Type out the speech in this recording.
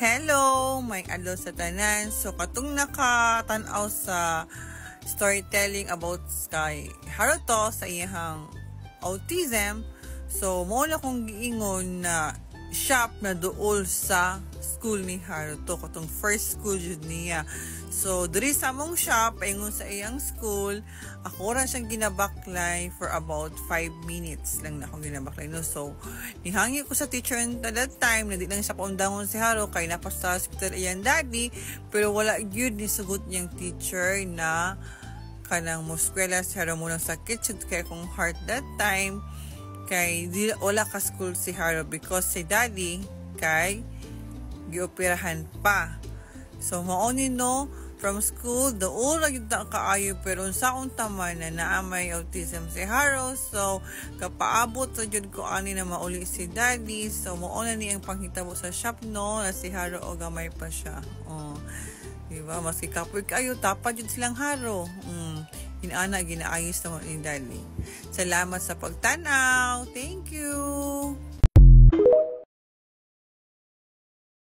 Hello, may adlaw sa tanan. So katong nakatanaw sa storytelling about kay Haruto sa iyang autism. So mo na kong giingon na shop na duol sa school ni Haruto, katong first school jud niya. So diri sa mong shop ingon sa iyang school, ako ra siyang ginabaklay for about 5 minutes lang na akong ginabaklay no. So nihangi ko sa teacher at that time na di lang siya paundangon si Haro kay napasa sa hospital iyang daddy, pero wala gyud ni sugot niyang teacher na kanang moskwela si Haro mo ng sakit siya kay kong heart that time kay di wala ka school si Haro because si daddy kay gioperahan pa. So mauni no from school doon lang yung kaayo pero sa unta man na naamay autism si Haro. So kapaabot sa jud ko ani na mauli si daddy. So mauna ni ang panghitabo sa shop no na si Haro o gamay pa siya. Diba maski kapoy kayo tapad jud silang Haro. Inaana ginaayos naman ni daddy. Salamat sa pagtanaw. Thank you.